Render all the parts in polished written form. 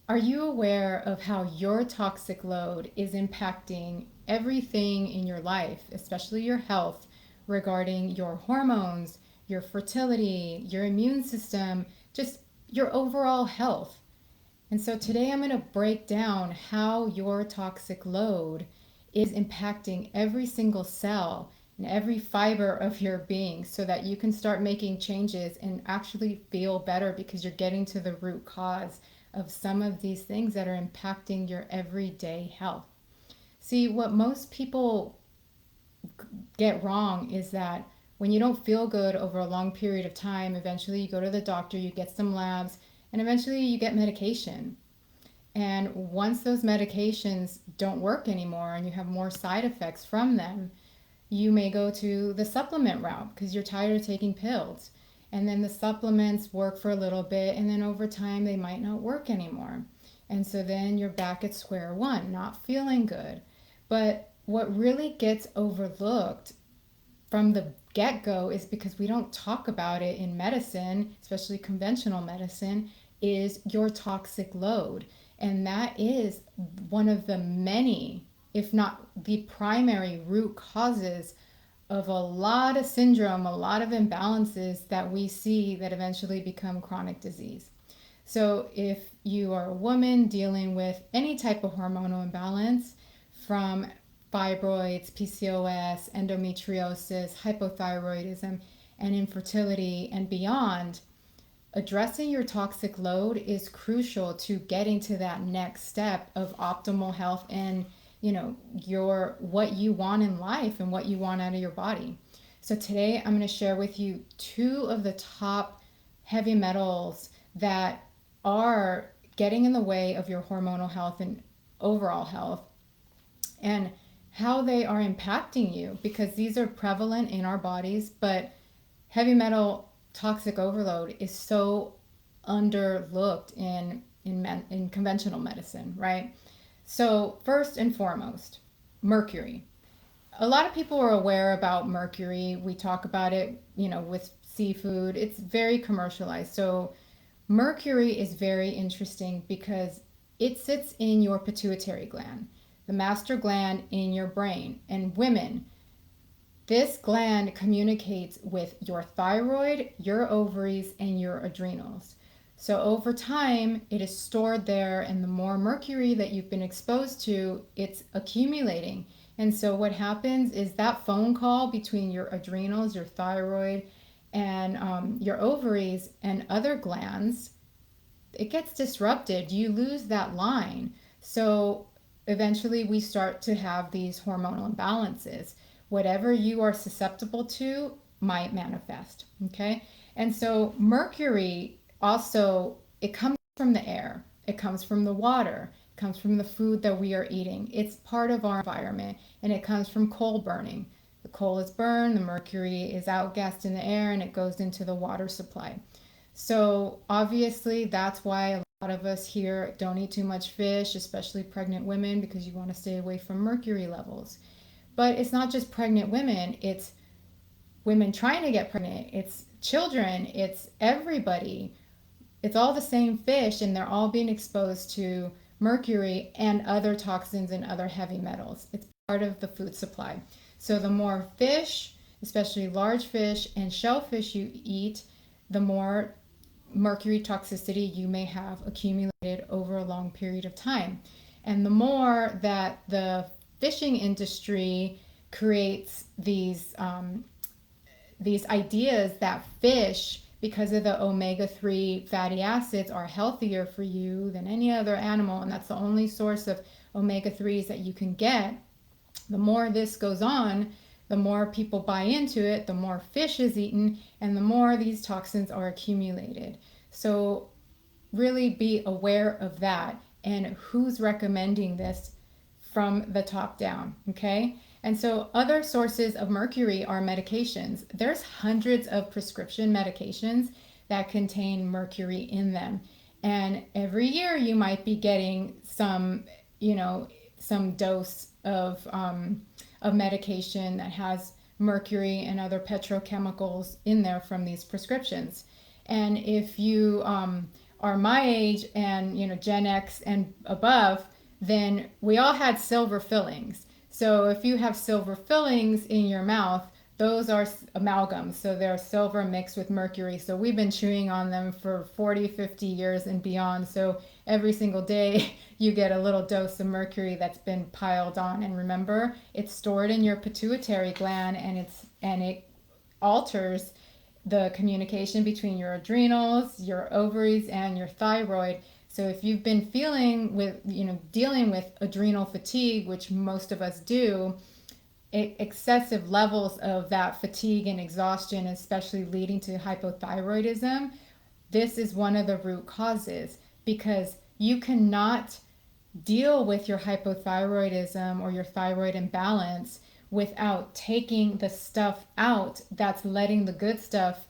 Are you aware of how your toxic load is impacting everything in your life, especially your health, regarding your hormones, your fertility, your immune system, just your overall health? And so today I'm going to break down how your toxic load is impacting every single cell and every fiber of your being so that you can start making changes and actually feel better because you're getting to the root cause of some of these things that are impacting your everyday health. See, what most people get wrong is that when you don't feel good over a long period of time, eventually you go to the doctor, you get some labs, and eventually you get medication. And once those medications don't work anymore and you have more side effects from them, you may go to the supplement route because you're tired of taking pills. And then the supplements work for a little bit, and then over time, they might not work anymore. And so then you're back at square one, not feeling good. But what really gets overlooked from the get go is because we don't talk about it in medicine, especially conventional medicine, is your toxic load. And that is one of the many, if not the primary root causes of a lot of syndrome, a lot of imbalances that we see that eventually become chronic disease. So, if you are a woman dealing with any type of hormonal imbalance, from fibroids, PCOS, endometriosis, hypothyroidism, and infertility, and beyond, addressing your toxic load is crucial to getting to that next step of optimal health and your what you want in life and what you want out of your body. So today I'm going to share with you two of the top heavy metals that are getting in the way of your hormonal health and overall health, and how they are impacting you, because these are prevalent in our bodies, but heavy metal toxic overload is so underlooked in conventional medicine, right? So first and foremost, mercury. A lot of people are aware about mercury. We talk about it, with seafood. It's very commercialized. So mercury is very interesting because it sits in your pituitary gland, the master gland in your brain. And women, this gland communicates with your thyroid, your ovaries, and your adrenals. So over time, it is stored there, and the more mercury that you've been exposed to, it's accumulating. And so what happens is that phone call between your adrenals, your thyroid, and your ovaries and other glands, it gets disrupted. You lose that line. So eventually we start to have these hormonal imbalances. Whatever you are susceptible to might manifest. Okay. And so mercury also, it comes from the air, it comes from the water, it comes from the food that we are eating. It's part of our environment, and it comes from coal burning. The coal is burned, the mercury is outgassed in the air, and it goes into the water supply. So obviously that's why a lot of us here don't eat too much fish, especially pregnant women, because you want to stay away from mercury levels. But it's not just pregnant women, it's women trying to get pregnant, it's children, it's everybody. It's all the same fish, and they're all being exposed to mercury and other toxins and other heavy metals. It's part of the food supply. So the more fish, especially large fish and shellfish you eat, the more mercury toxicity you may have accumulated over a long period of time. And the more that the fishing industry creates these ideas that fish, because of the omega-3 fatty acids, are healthier for you than any other animal, and that's the only source of omega-3s that you can get. The more this goes on, the more people buy into it, the more fish is eaten, and the more these toxins are accumulated. So really be aware of that and who's recommending this from the top down, okay? And so other sources of mercury are medications. There's hundreds of prescription medications that contain mercury in them. And every year you might be getting some dose of medication that has mercury and other petrochemicals in there from these prescriptions. And if you are my age and, Gen X and above, then we all had silver fillings. So if you have silver fillings in your mouth, those are amalgams. So they're silver mixed with mercury. So we've been chewing on them for 40, 50 years and beyond. So every single day you get a little dose of mercury that's been piled on. And remember, it's stored in your pituitary gland, and it alters the communication between your adrenals, your ovaries, and your thyroid. So if you've been dealing with adrenal fatigue, which most of us do, excessive levels of that fatigue and exhaustion, especially leading to hypothyroidism, this is one of the root causes, because you cannot deal with your hypothyroidism or your thyroid imbalance without taking the stuff out that's letting the good stuff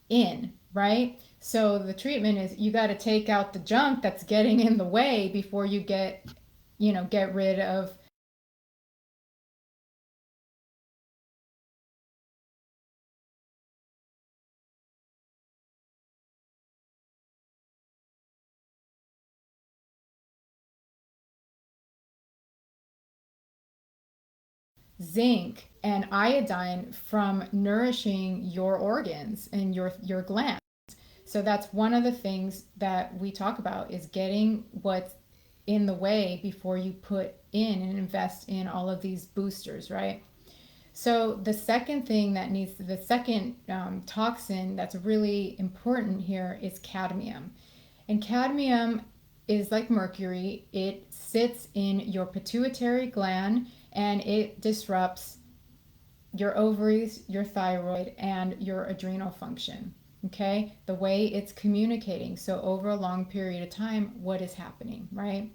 in, right? So the treatment is you got to take out the junk that's getting in the way before you get rid of zinc and iodine from nourishing your organs and your glands. So that's one of the things that we talk about, is getting what's in the way before you put in and invest in all of these boosters, right? So the second toxin that's really important here is cadmium. And cadmium is like mercury. It sits in your pituitary gland and it disrupts your ovaries, your thyroid, and your adrenal function. Okay, the way it's communicating. So, over a long period of time, what is happening, right?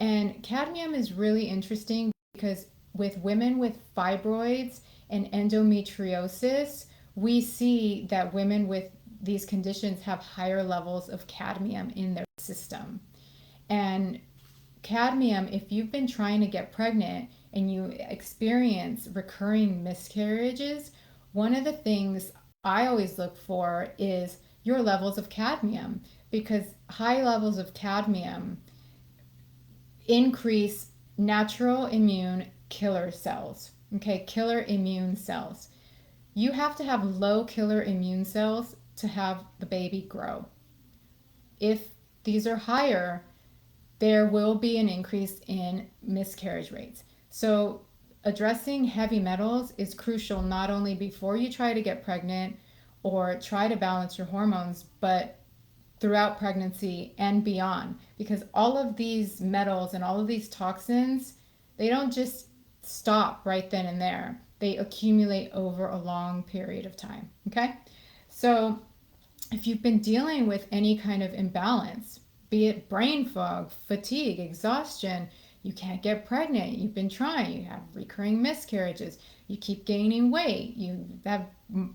And cadmium is really interesting because with women with fibroids and endometriosis, we see that women with these conditions have higher levels of cadmium in their system. And cadmium, if you've been trying to get pregnant and you experience recurring miscarriages, one of the things I always look for is your levels of cadmium, because high levels of cadmium increase natural immune killer cells. Okay, killer immune cells. You have to have low killer immune cells to have the baby grow. If these are higher, there will be an increase in miscarriage rates. So, addressing heavy metals is crucial not only before you try to get pregnant or try to balance your hormones, but throughout pregnancy and beyond. Because all of these metals and all of these toxins, they don't just stop right then and there, they accumulate over a long period of time. Okay? So, if you've been dealing with any kind of imbalance, be it brain fog, fatigue, exhaustion, you can't get pregnant, you've been trying, you have recurring miscarriages, you keep gaining weight, you have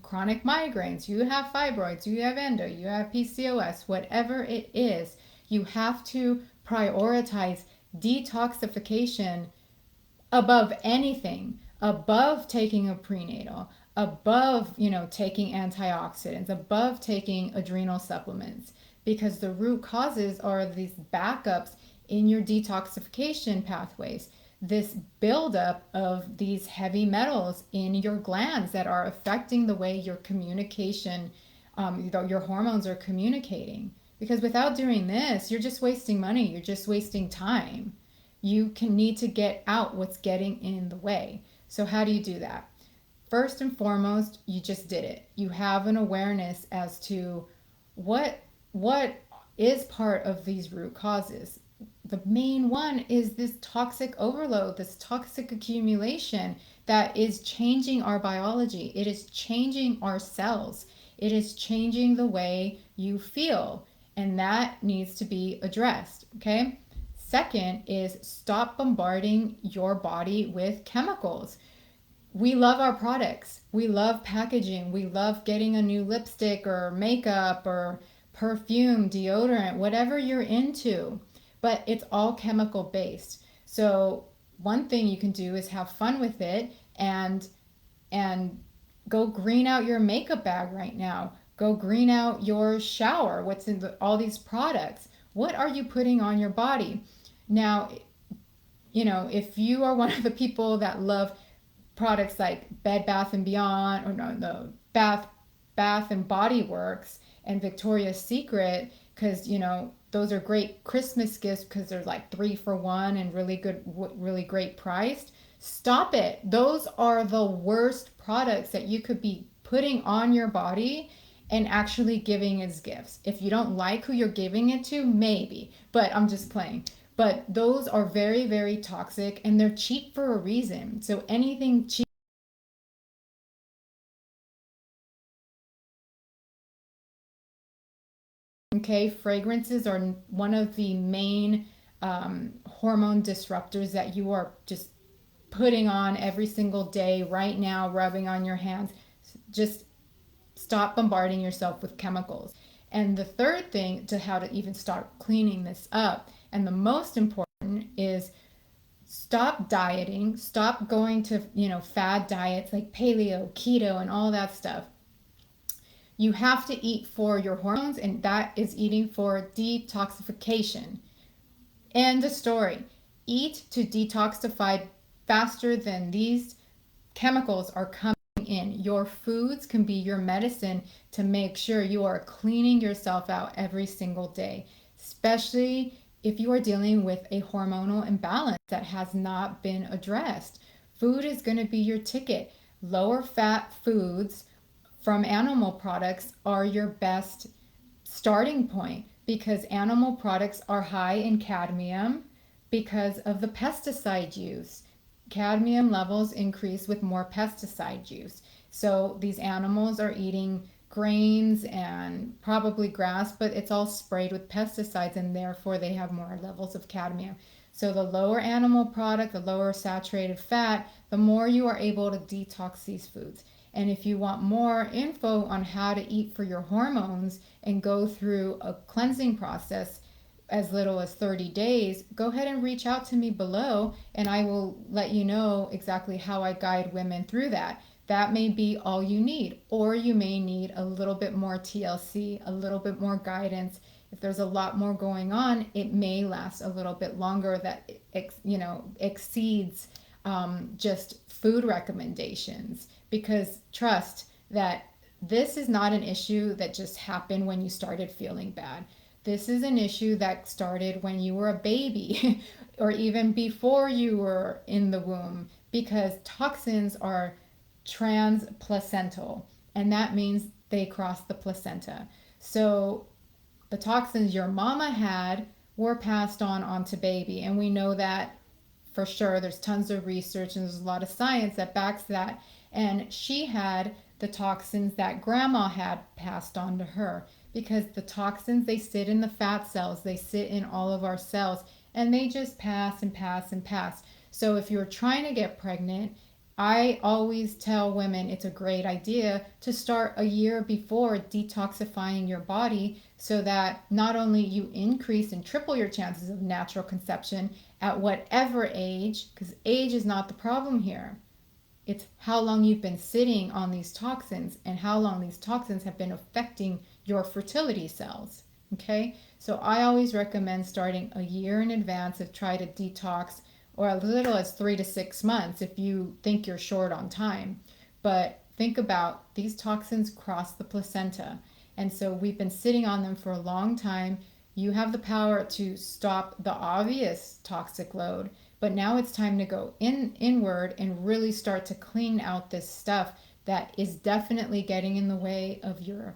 chronic migraines, you have fibroids, you have endo, you have PCOS, whatever it is, you have to prioritize detoxification above anything, above taking a prenatal, above, taking antioxidants, above taking adrenal supplements, because the root causes are these backups in your detoxification pathways, this buildup of these heavy metals in your glands that are affecting the way your communication, your hormones are communicating. Because without doing this, you're just wasting money, you're just wasting time. You can need to get out what's getting in the way. So how do you do that? First and foremost, you just did it. You have an awareness as to what is part of these root causes. The main one is this toxic overload, this toxic accumulation that is changing our biology. It is changing our cells. It is changing the way you feel, and that needs to be addressed, okay? Second is stop bombarding your body with chemicals. We love our products. We love packaging. We love getting a new lipstick or makeup or perfume, deodorant, whatever you're into, but it's all chemical based. So one thing you can do is have fun with it and go green out your makeup bag right now. Go green out your shower. What's in all these products? What are you putting on your body? Now, if you are one of the people that love products like Bed Bath and Beyond, or no, Bath and Body Works and Victoria's Secret, because those are great Christmas gifts because they're like 3 for 1 and really good, really great priced. Stop it. Those are the worst products that you could be putting on your body and actually giving as gifts. If you don't like who you're giving it to, maybe, but I'm just playing. But those are very, very toxic, and they're cheap for a reason. So anything cheap. Okay, fragrances are one of the main hormone disruptors that you are just putting on every single day right now, rubbing on your hands. Just stop bombarding yourself with chemicals. And the third thing to how to even start cleaning this up, and the most important, is stop dieting, stop going to, fad diets like paleo, keto, and all that stuff. You have to eat for your hormones, and that is eating for detoxification. End of story. Eat to detoxify faster than these chemicals are coming in. Your foods can be your medicine to make sure you are cleaning yourself out every single day, especially if you are dealing with a hormonal imbalance that has not been addressed. Food is going to be your ticket. Lower fat foods from animal products are your best starting point because animal products are high in cadmium because of the pesticide use. Cadmium levels increase with more pesticide use. So these animals are eating grains and probably grass, but it's all sprayed with pesticides, and therefore they have more levels of cadmium. So the lower animal product, the lower saturated fat, the more you are able to detox these foods. And if you want more info on how to eat for your hormones and go through a cleansing process as little as 30 days, go ahead and reach out to me below and I will let you know exactly how I guide women through that. That may be all you need, or you may need a little bit more TLC, a little bit more guidance. If there's a lot more going on, it may last a little bit longer that exceeds just food recommendations, because trust that this is not an issue that just happened when you started feeling bad. This is an issue that started when you were a baby or even before you were in the womb, because toxins are transplacental, and that means they cross the placenta. So the toxins your mama had were passed on onto baby, and we know that for sure. There's tons of research and there's a lot of science that backs that. And she had the toxins that grandma had passed on to her, because the toxins, they sit in the fat cells, they sit in all of our cells, and they just pass and pass and pass. So if you're trying to get pregnant, I always tell women it's a great idea to start a year before detoxifying your body, so that not only you increase and triple your chances of natural conception at whatever age, because age is not the problem here. It's how long you've been sitting on these toxins and how long these toxins have been affecting your fertility cells. Okay, so I always recommend starting a year in advance of try to detox, or as little as 3 to 6 months if you think you're short on time. But think about these toxins cross the placenta, and so we've been sitting on them for a long time. You have the power to stop the obvious toxic load, but now it's time to go inward and really start to clean out this stuff that is definitely getting in the way of your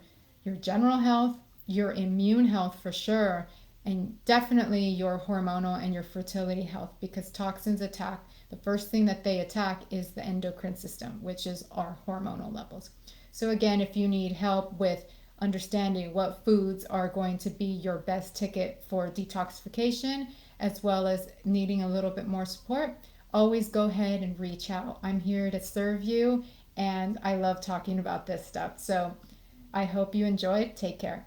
general health, your immune health for sure, and definitely your hormonal and your fertility health, because toxins attack, the first thing that they attack is the endocrine system, which is our hormonal levels. So again, if you need help with understanding what foods are going to be your best ticket for detoxification, as well as needing a little bit more support, always go ahead and reach out. I'm here to serve you, and I love talking about this stuff. So I hope you enjoyed. Take care.